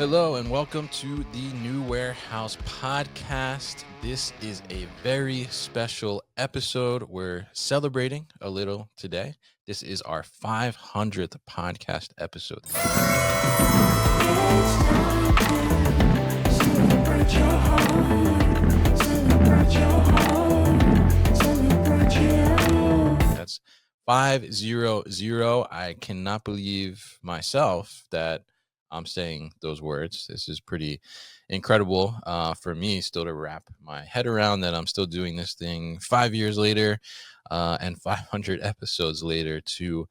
Hello and welcome to the New Warehouse podcast. This is a very special episode. We're celebrating a little today. This is our 500th podcast episode. That's 500. I cannot believe myself that I'm saying those words. This is pretty incredible for me still to wrap my head around that I'm still doing this thing 5 years later and 500 episodes later to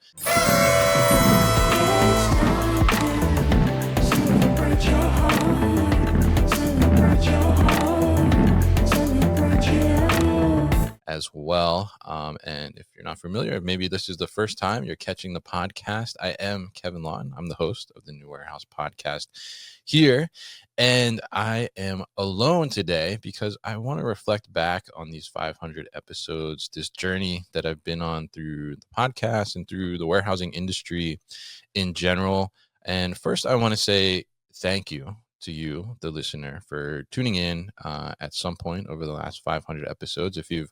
as well. And if you're not familiar, maybe this is the first time you're catching the podcast. I am Kevin Lawton. I'm the host of the New Warehouse podcast here. And I am alone today because I want to reflect back on these 500 episodes, this journey that I've been on through the podcast and through the warehousing industry in general. And first, I want to say thank you to you, the listener, for tuning in at some point over the last 500 episodes. If you've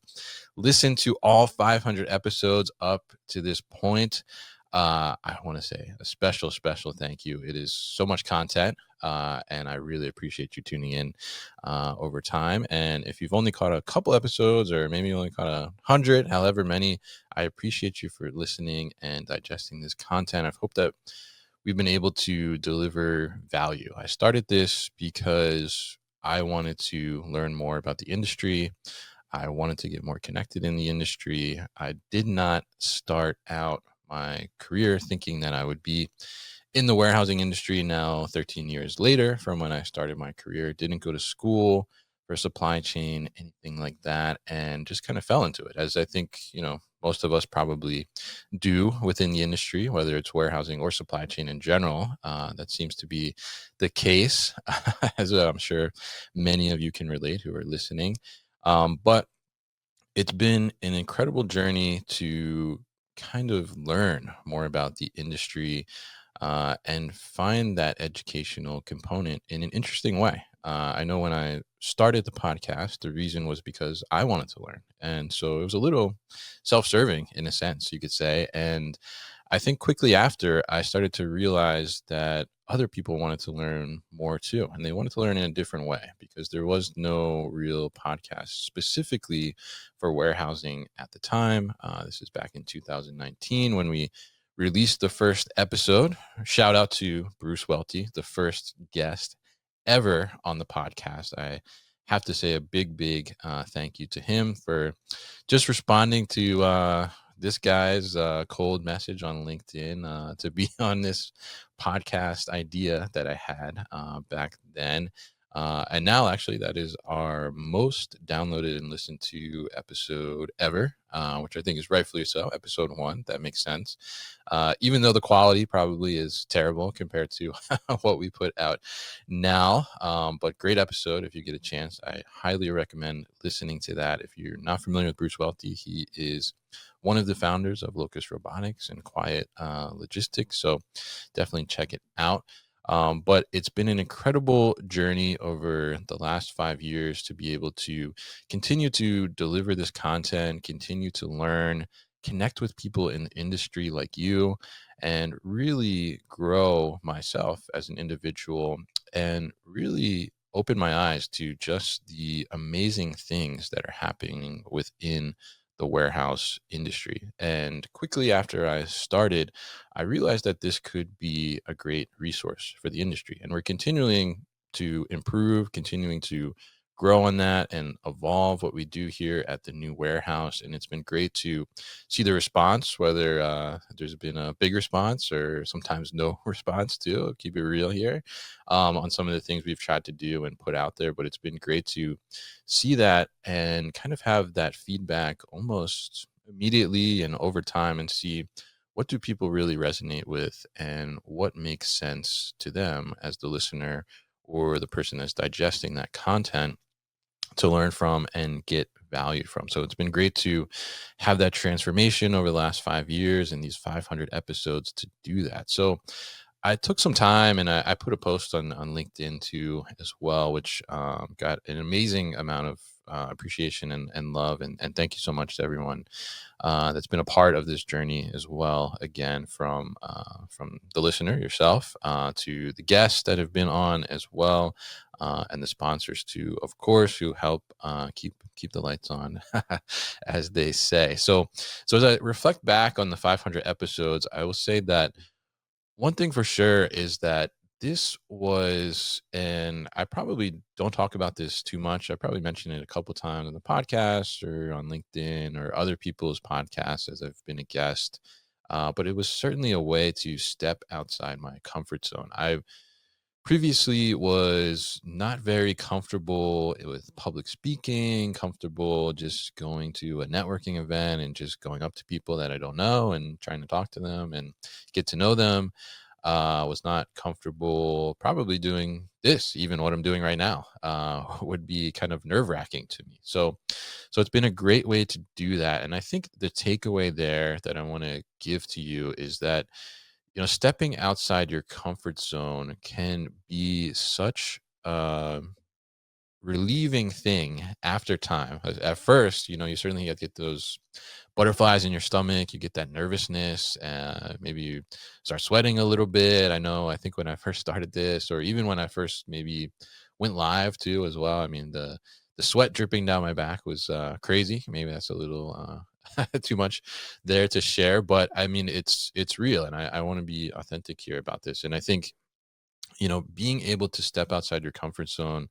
listened to all 500 episodes up to this point, I want to say a special thank you. It is so much content, and I really appreciate you tuning in over time. And if you've only caught a couple episodes or maybe only caught 100, however many, I appreciate you for listening and digesting this content. I hope that we've been able to deliver value. I started this because I wanted to learn more about the industry. I wanted to get more connected in the industry. I did not start out my career thinking that I would be in the warehousing industry now 13 years later from when I started my career. Didn't go to school for supply chain, anything like that, and just kind of fell into it, as I think, most of us probably do within the industry, whether it's warehousing or supply chain in general. That seems to be the case, as I'm sure many of you can relate who are listening. But it's been an incredible journey to kind of learn more about the industry and find that educational component in an interesting way. I know when I started the podcast, the reason was because I wanted to learn. And so it was a little self-serving in a sense, you could say. And I think quickly after, I started to realize that other people wanted to learn more too. And they wanted to learn in a different way because there was no real podcast specifically for warehousing at the time. This is back in 2019 when we released the first episode. Shout out to Bruce Welty, the first guest ever on the podcast. I have to say a big thank you to him for just responding to this guy's cold message on LinkedIn to be on this podcast idea that I had back then. And now, actually, that is our most downloaded and listened to episode ever, which I think is rightfully so. Episode 1, that makes sense. Even though the quality probably is terrible compared to what we put out now. But great episode. If you get a chance, I highly recommend listening to that. If you're not familiar with Bruce Welty, he is one of the founders of Locus Robotics and Quiet Logistics. So definitely check it out. But it's been an incredible journey over the last 5 years to be able to continue to deliver this content, continue to learn, connect with people in the industry like you, and really grow myself as an individual and really open my eyes to just the amazing things that are happening within the warehouse industry. And quickly after I started, I realized that this could be a great resource for the industry. And we're continuing to improve, continuing to grow on that and evolve what we do here at the New Warehouse. And it's been great to see the response, whether there's been a big response or sometimes no response too. I'll keep it real here on some of the things we've tried to do and put out there. But it's been great to see that and kind of have that feedback almost immediately and over time and see what do people really resonate with and what makes sense to them as the listener or the person that's digesting that content to learn from and get value from. So it's been great to have that transformation over the last 5 years and these 500 episodes to do that. So I took some time and I put a post on LinkedIn too as well, which got an amazing amount of appreciation and love. And thank you so much to everyone that's been a part of this journey as well. Again, from the listener yourself to the guests that have been on as well, and the sponsors too, of course, who help keep the lights on, as they say. So as I reflect back on the 500 episodes, I will say that one thing for sure is that this was, and I probably don't talk about this too much. I probably mentioned it a couple times on the podcast or on LinkedIn or other people's podcasts as I've been a guest. But it was certainly a way to step outside my comfort zone. I previously was not very comfortable with public speaking, comfortable just going to a networking event and just going up to people that I don't know and trying to talk to them and get to know them. Was not comfortable probably doing this, even what I'm doing right now, would be kind of nerve wracking to me. So it's been a great way to do that. And I think the takeaway there that I want to give to you is that, stepping outside your comfort zone can be such a relieving thing after time. At first, you certainly get those butterflies in your stomach. You get that nervousness. Maybe you start sweating a little bit. I think when I first started this, or even when I first maybe went live too, as well. I mean, the sweat dripping down my back was crazy. Maybe that's a little too much there to share, but I mean, it's real, and I want to be authentic here about this. And I think, being able to step outside your comfort zone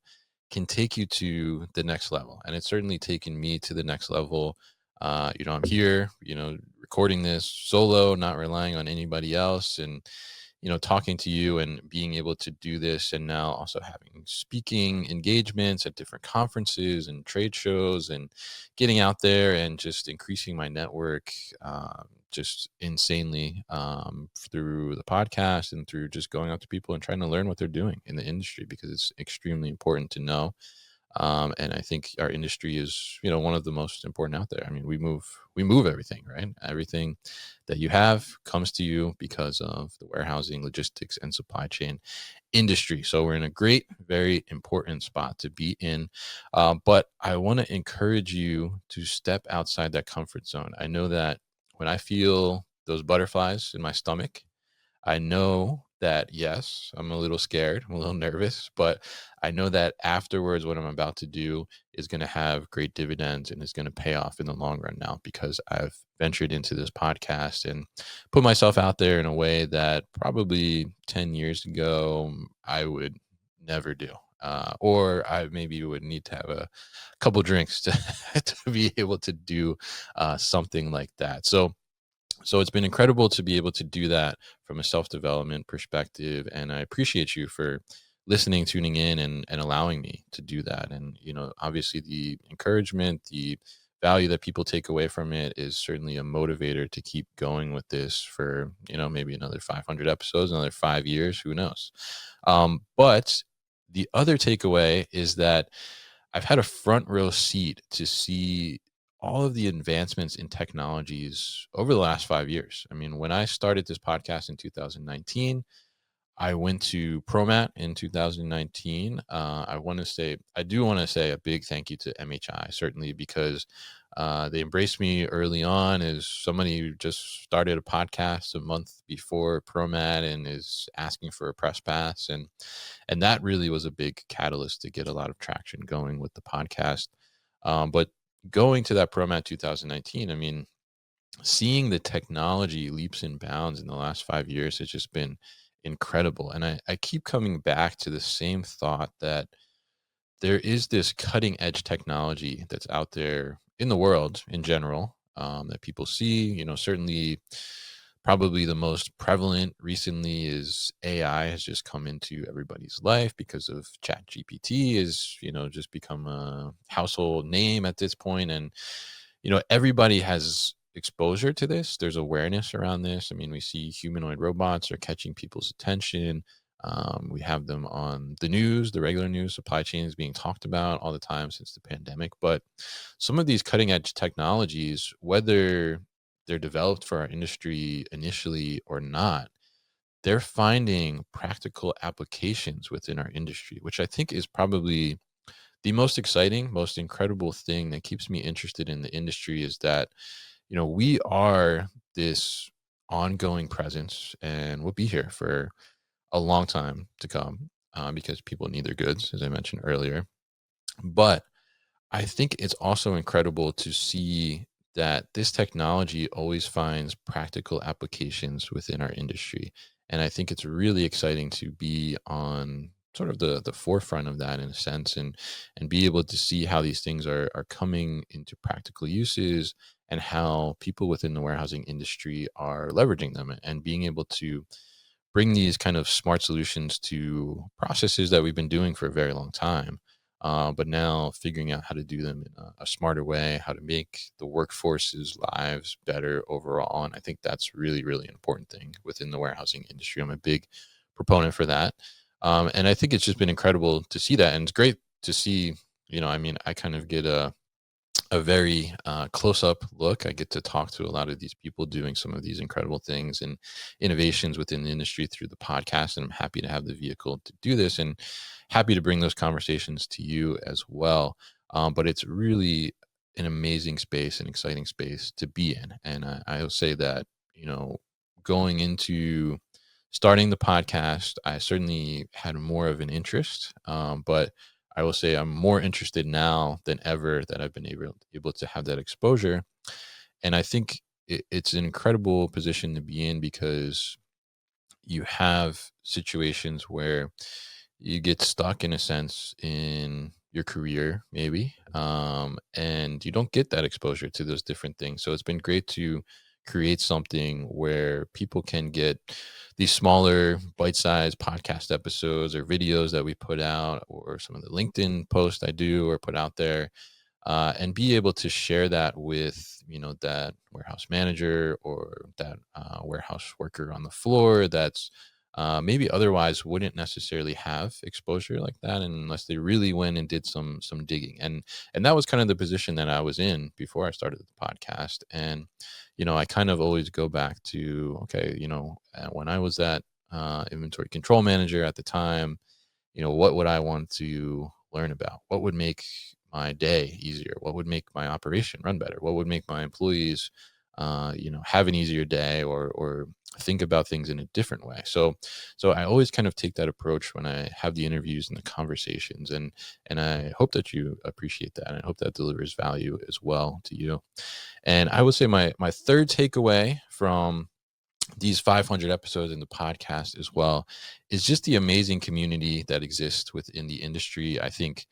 can take you to the next level. And it's certainly taken me to the next level. I'm here, recording this solo, not relying on anybody else. And talking to you and being able to do this, and now also having speaking engagements at different conferences and trade shows, and getting out there and just increasing my network, just insanely, through the podcast and through just going out to people and trying to learn what they're doing in the industry, because it's extremely important to know. And I think our industry is, one of the most important out there. I mean, we move everything, right? Everything that you have comes to you because of the warehousing, logistics, and supply chain industry. So we're in a great, very important spot to be in. But I want to encourage you to step outside that comfort zone. I know that when I feel those butterflies in my stomach, I know that, yes, I'm a little scared, I'm a little nervous, but I know that afterwards, what I'm about to do is going to have great dividends and is going to pay off in the long run now, because I've ventured into this podcast and put myself out there in a way that probably 10 years ago I would never do. Or I maybe would need to have a couple drinks to, to be able to do something like that. So it's been incredible to be able to do that from a self-development perspective. And I appreciate you for listening, tuning in, and allowing me to do that. And, obviously the encouragement, the value that people take away from it is certainly a motivator to keep going with this for, maybe another 500 episodes, another 5 years, who knows? But the other takeaway is that I've had a front row seat to see all of the advancements in technologies over the last 5 years. I mean, when I started this podcast in 2019, I went to ProMat in 2019. I do want to say a big thank you to MHI, certainly, because they embraced me early on as somebody who just started a podcast a month before ProMat and is asking for a press pass. And that really was a big catalyst to get a lot of traction going with the podcast. But going to that ProMat 2019, I mean, seeing the technology leaps and bounds in the last 5 years has just been incredible. And I keep coming back to the same thought that there is this cutting edge technology that's out there in the world in general, that people see. Certainly, probably the most prevalent recently is AI has just come into everybody's life because of Chat GPT is, just become a household name at this point. And everybody has exposure to this. There's awareness around this. I mean, we see humanoid robots are catching people's attention. We have them on the news, the regular news. Supply chain is being talked about all the time since the pandemic. But some of these cutting edge technologies, whether they're developed for our industry initially or not, they're finding practical applications within our industry, which I think is probably the most exciting, most incredible thing that keeps me interested in the industry is that, we are this ongoing presence and we'll be here for a long time to come because people need their goods, as I mentioned earlier. But I think it's also incredible to see that this technology always finds practical applications within our industry. And I think it's really exciting to be on sort of the forefront of that in a sense and be able to see how these things are coming into practical uses and how people within the warehousing industry are leveraging them and being able to bring these kind of smart solutions to processes that we've been doing for a very long time. But now figuring out how to do them in a smarter way, how to make the workforce's lives better overall. And I think that's really, really important thing within the warehousing industry. I'm a big proponent for that. And I think it's just been incredible to see that. And it's great to see, I kind of get a very close up look. I get to talk to a lot of these people doing some of these incredible things and innovations within the industry through the podcast. And I'm happy to have the vehicle to do this and happy to bring those conversations to you as well. But it's really an amazing space, an exciting space to be in. And I'll say that, going into starting the podcast, I certainly had more of an interest, but I will say I'm more interested now than ever that I've been able to have that exposure. And I think it's an incredible position to be in because you have situations where you get stuck in a sense in your career maybe and you don't get that exposure to those different things, so it's been great to create something where people can get these smaller bite-sized podcast episodes or videos that we put out or some of the LinkedIn posts I do or put out there, and be able to share that with that warehouse manager or that warehouse worker on the floor that's maybe otherwise wouldn't necessarily have exposure like that unless they really went and did some digging. And that was kind of the position that I was in before I started the podcast. And I kind of always go back to, okay, when I was that inventory control manager at the time, what would I want to learn about? What would make my day easier? What would make my operation run better? What would make my employees, have an easier day or think about things in a different way? So I always kind of take that approach when I have the interviews and the conversations, and I hope that you appreciate that, and I hope that delivers value as well to you. And I would say my third takeaway from these 500 episodes in the podcast as well is just the amazing community that exists within the industry. I think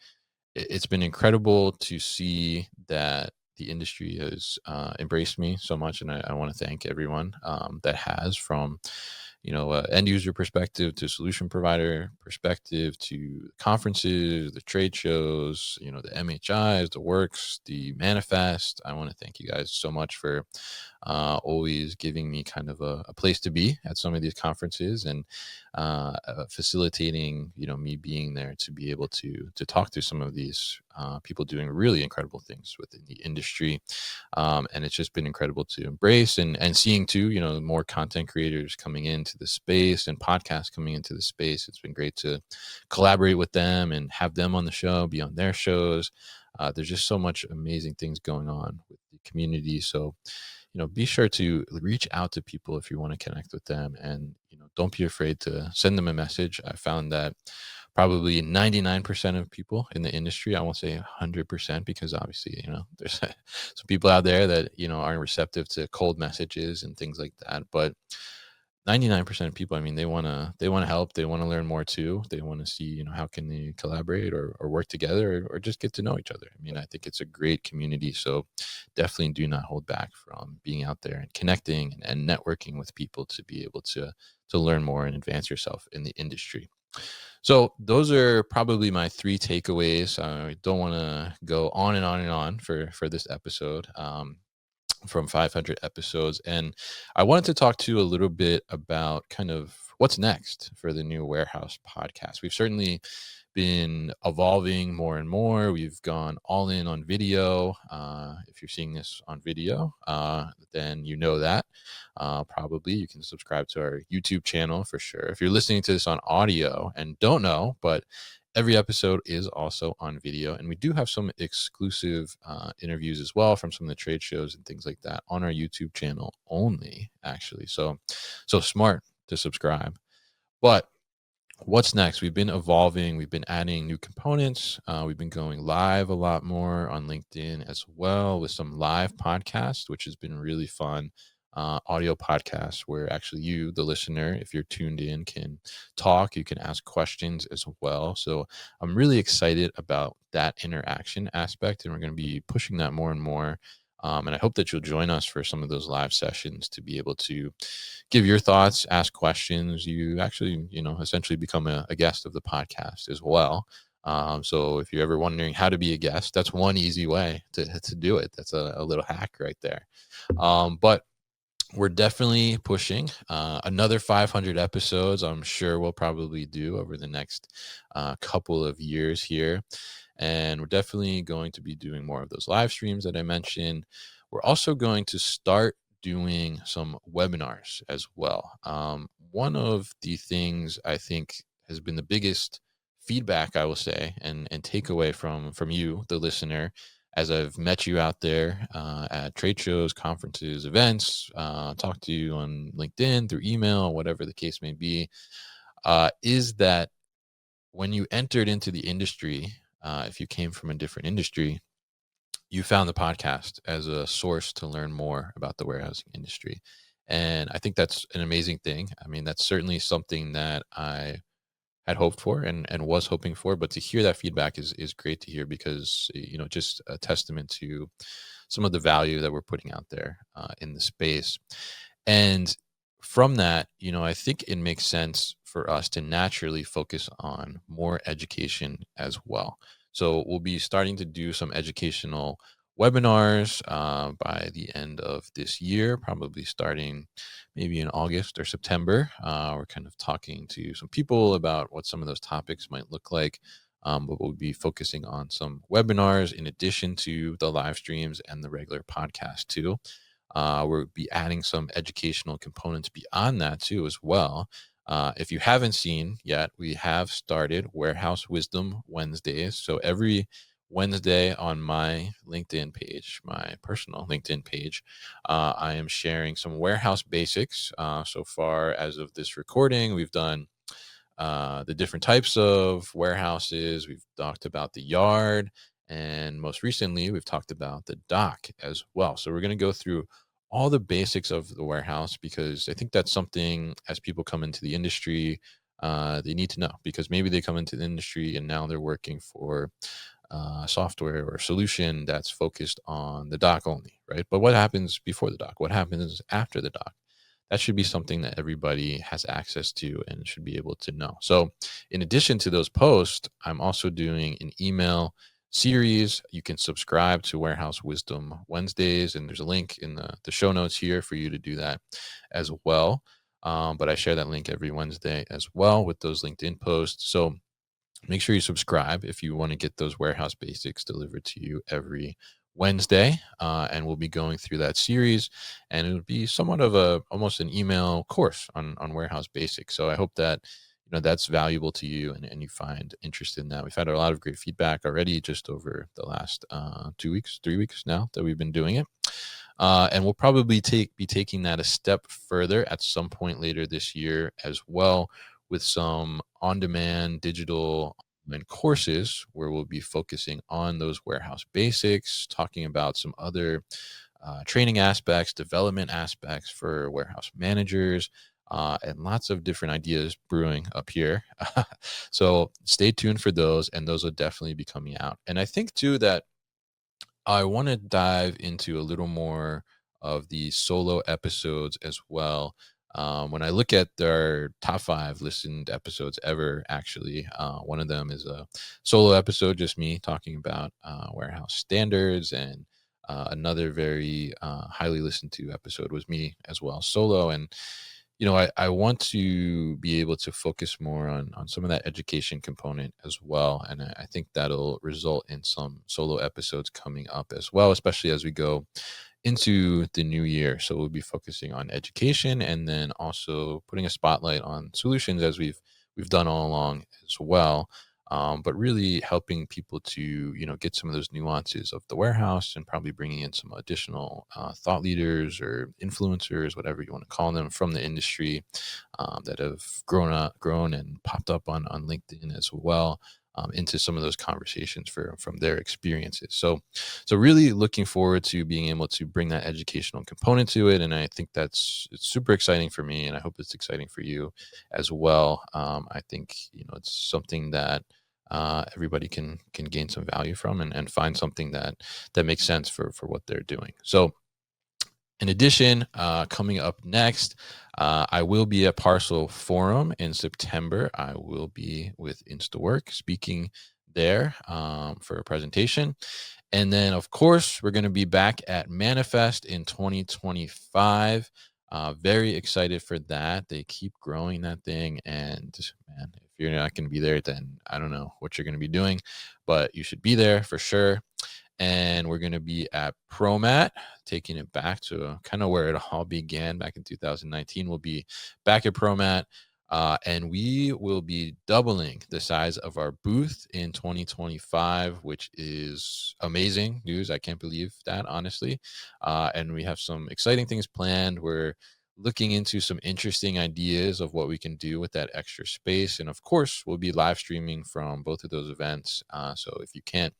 it's been incredible to see that the industry has embraced me so much, and I want to thank everyone that has, from end user perspective to solution provider perspective to conferences, the trade shows, the MHIs, the works, the manifest. I want to thank you guys so much for always giving me kind of a place to be at some of these conferences and facilitating, me being there to be able to talk to some of these people doing really incredible things within the industry. And it's just been incredible to embrace and seeing too, more content creators coming into the space and podcasts coming into the space. It's been great to collaborate with them and have them on the show, be on their shows. There's just so much amazing things going on with the community. So, be sure to reach out to people if you want to connect with them, and don't be afraid to send them a message. I found that probably 99% of people in the industry, I won't say 100% because obviously, there's some people out there that, aren't receptive to cold messages and things like that. But 99% of people, I mean, they want to help. They want to learn more too. They want to see, how can they collaborate or work together or just get to know each other. I mean, I think it's a great community. So definitely do not hold back from being out there and connecting and networking with people to be able to learn more and advance yourself in the industry. So those are probably my three takeaways. I don't want to go on and on and on for this episode. from 500 episodes. And I wanted to talk to you a little bit about kind of what's next for the New Warehouse podcast. We've certainly been evolving more and more. We've gone all in on video. If you're seeing this on video, then you know that. Probably you can subscribe to our YouTube channel for sure. If you're listening to this on audio and don't know, but every episode is also on video, and we do have some exclusive interviews as well from some of the trade shows and things like that on our YouTube channel only, actually. So smart to subscribe. But what's next? We've been evolving. We've been adding new components. We've been going live a lot more on LinkedIn as well with some live podcasts, which has been really fun. Audio podcasts where actually you, the listener, if you're tuned in, can talk. You can ask questions as well. So I'm really excited about that interaction aspect, and we're going to be pushing that more and more. And I hope that you'll join us for some of those live sessions to be able to give your thoughts, ask questions. You actually, essentially become a guest of the podcast as well. So if you're ever wondering how to be a guest, that's one easy way to do it. That's a little hack right there. But we're definitely pushing another 500 episodes. I'm sure we'll probably do over the next couple of years here. And we're definitely going to be doing more of those live streams that I mentioned. We're also going to start doing some webinars as well. One of the things I think has been the biggest feedback, I will say, and takeaway from you, the listener, as I've met you out there at trade shows, conferences, events, talked to you on LinkedIn, through email, whatever the case may be, is that when you entered into the industry, if you came from a different industry, you found the podcast as a source to learn more about the warehousing industry. And I think that's an amazing thing. I mean, that's certainly something that I had hoped for and was hoping for, but to hear that feedback is great to hear because, just a testament to some of the value that we're putting out there in the space. And from that, I think it makes sense for us to naturally focus on more education as well. So we'll be starting to do some educational webinars by the end of this year, probably starting maybe in August or September. We're kind of talking to some people about what some of those topics might look like. But we'll be focusing on some webinars in addition to the live streams and the regular podcast too. We'll be adding some educational components beyond that too as well. If you haven't seen yet, we have started Warehouse Wisdom Wednesdays. So every Wednesday on my LinkedIn page, my personal LinkedIn page, I am sharing some warehouse basics. So far as of this recording, we've done the different types of warehouses. We've talked about the yard, and most recently, we've talked about the dock as well. So we're going to go through all the basics of the warehouse because I think that's something as people come into the industry, they need to know because maybe they come into the industry and now they're working for software or solution that's focused on the dock only, right? But what happens before the dock? What happens after the dock? That should be something that everybody has access to and should be able to know. So, in addition to those posts, I'm also doing an email series. You can subscribe to Warehouse Wisdom Wednesdays, and there's a link in the show notes here for you to do that as well. But I share that link every Wednesday as well with those LinkedIn posts. So, make sure you subscribe if you want to get those warehouse basics delivered to you every Wednesday. And we'll be going through that series, and it'll be somewhat of almost an email course on warehouse basics. So I hope that that's valuable to you and you find interest in that. We've had a lot of great feedback already just over the last 2 weeks, 3 weeks now that we've been doing it. And we'll probably be taking that a step further at some point later this year as well, with some on-demand digital and courses where we'll be focusing on those warehouse basics, talking about some other training aspects, development aspects for warehouse managers, and lots of different ideas brewing up here. So stay tuned for those, and those will definitely be coming out. And I think too that I want to dive into a little more of the solo episodes as well. When I look at their top 5 listened episodes ever, actually, one of them is a solo episode, just me talking about warehouse standards and Another very highly listened to episode was me as well, solo. And I want to be able to focus more on some of that education component as well. And I think that'll result in some solo episodes coming up as well, especially as we go into the new year. So we'll be focusing on education and then also putting a spotlight on solutions as we've done all along as well. But really helping people to get some of those nuances of the warehouse and probably bringing in some additional thought leaders or influencers, whatever you want to call them, from the industry that have grown and popped up on LinkedIn as well. Into some of those conversations from their experiences. So really looking forward to being able to bring that educational component to it. And I think it's super exciting for me, and I hope it's exciting for you as well. I think, it's something that everybody can gain some value from and find something that makes sense for what they're doing. So in addition, coming up next, I will be at Parcel Forum in September. I will be with InstaWork speaking there for a presentation. And then, of course, we're going to be back at Manifest in 2025. Very excited for that. They keep growing that thing. And man, if you're not going to be there, then I don't know what you're going to be doing, but you should be there for sure. And we're going to be at ProMat, taking it back to kind of where it all began back in 2019. We'll be back at ProMat, and we will be doubling the size of our booth in 2025, which is amazing news. I can't believe that, honestly. And we have some exciting things planned. We're looking into some interesting ideas of what we can do with that extra space. And of course, we'll be live streaming from both of those events. So if you can't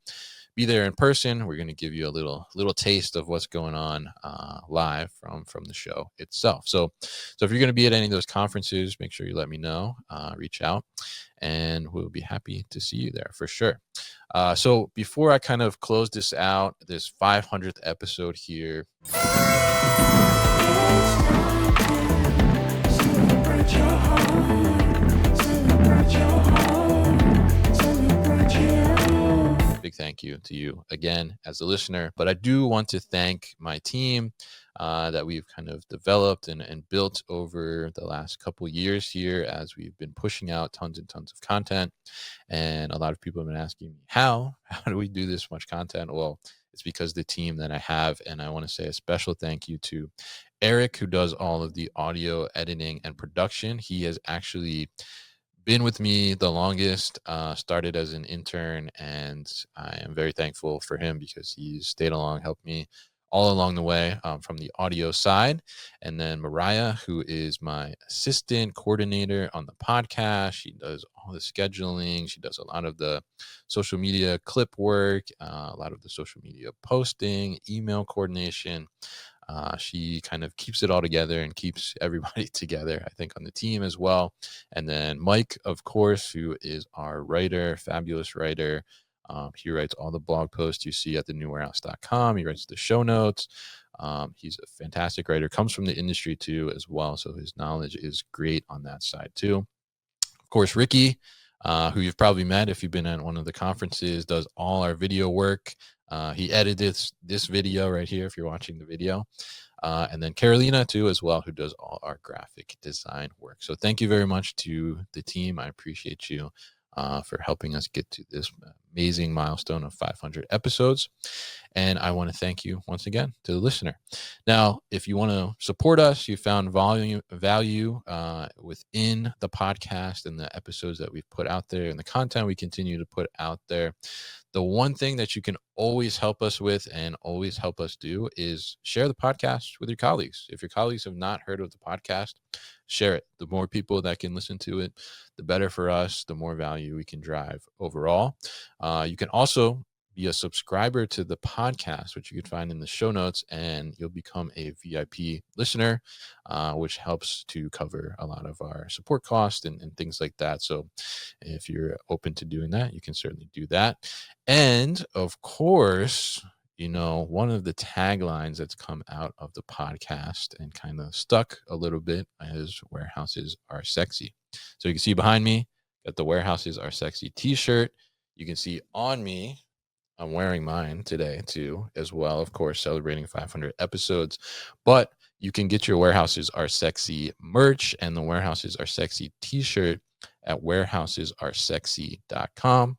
be there in person, we're going to give you a little taste of what's going on live from the show itself. So if you're going to be at any of those conferences, make sure you let me know, reach out, and we'll be happy to see you there for sure. So before I kind of close this out, this 500th episode here. Celebrate your heart. Celebrate your heart. Celebrate you. Big thank you to you again as a listener. But I do want to thank my team that we've kind of developed and built over the last couple years here as we've been pushing out tons and tons of content. And a lot of people have been asking me, how do we do this much content? Well, it's because the team that I have. And I want to say a special thank you to Eric, who does all of the audio editing and production. He has actually been with me the longest, started as an intern, and I am very thankful for him because he's stayed along, helped me all along the way from the audio side. And then Mariah, who is my assistant coordinator on the podcast. She does all the scheduling. She does a lot of the social media clip work, a lot of the social media posting, email coordination. She kind of keeps it all together and keeps everybody together, I think, on the team as well. And then Mike, of course, who is our writer, fabulous writer. He writes all the blog posts you see at thenewwarehouse.com. He writes the show notes. He's a fantastic writer, comes from the industry too as well. So his knowledge is great on that side too. Of course, Ricky, who you've probably met if you've been at one of the conferences, does all our video work. He edited this video right here if you're watching the video. And then Carolina too as well, who does all our graphic design work. So thank you very much to the team. I appreciate you for helping us get to this amazing milestone of 500 episodes. And I want to thank you once again to the listener. Now, if you want to support us, you found value within the podcast and the episodes that we've put out there and the content we continue to put out there. The one thing that you can always help us with and always help us do is share the podcast with your colleagues. If your colleagues have not heard of the podcast, share it. The more people that can listen to it, the better for us, the more value we can drive overall. You can also be a subscriber to the podcast, which you can find in the show notes, and you'll become a VIP listener, which helps to cover a lot of our support costs and things like that. So if you're open to doing that, you can certainly do that. And of course, one of the taglines that's come out of the podcast and kind of stuck a little bit is warehouses are sexy. So you can see behind me, got the warehouses are sexy t-shirt. You can see on me, I'm wearing mine today too, as well, of course, celebrating 500 episodes. But you can get your Warehouses Are Sexy merch and the Warehouses Are Sexy t-shirt at warehousesaresexy.com.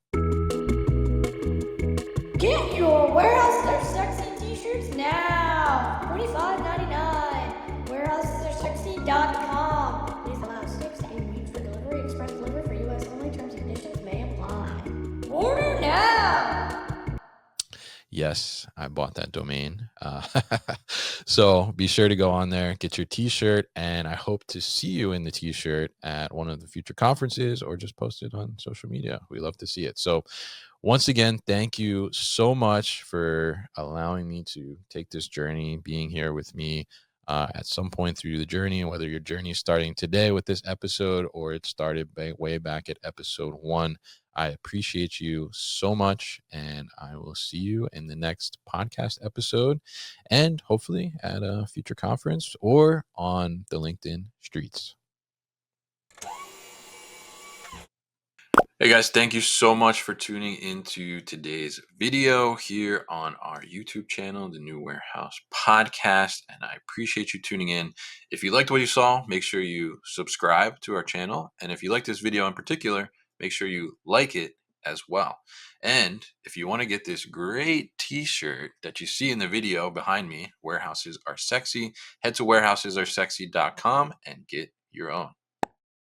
Get your Warehouse Are Sexy t-shirts now! $25.99. WarehousesAreSexy.com. Please allow 6 to 8 weeks for delivery. Express delivery for U.S. only. Terms and conditions may apply. Order now! Yes, I bought that domain. So be sure to go on there, get your t-shirt, and I hope to see you in the t-shirt at one of the future conferences or just post it on social media. We love to see it. So once again, thank you so much for allowing me to take this journey, being here with me at some point through the journey, whether your journey is starting today with this episode or it started way back at episode 1. I appreciate you so much, and I will see you in the next podcast episode and hopefully at a future conference or on the LinkedIn streets. Hey guys, thank you so much for tuning into today's video here on our YouTube channel, the New Warehouse Podcast, and I appreciate you tuning in. If you liked what you saw, make sure you subscribe to our channel, and if you like this video in particular, make sure you like it as well. And if you want to get this great t-shirt that you see in the video behind me, Warehouses Are Sexy, head to warehousesaresexy.com and get your own.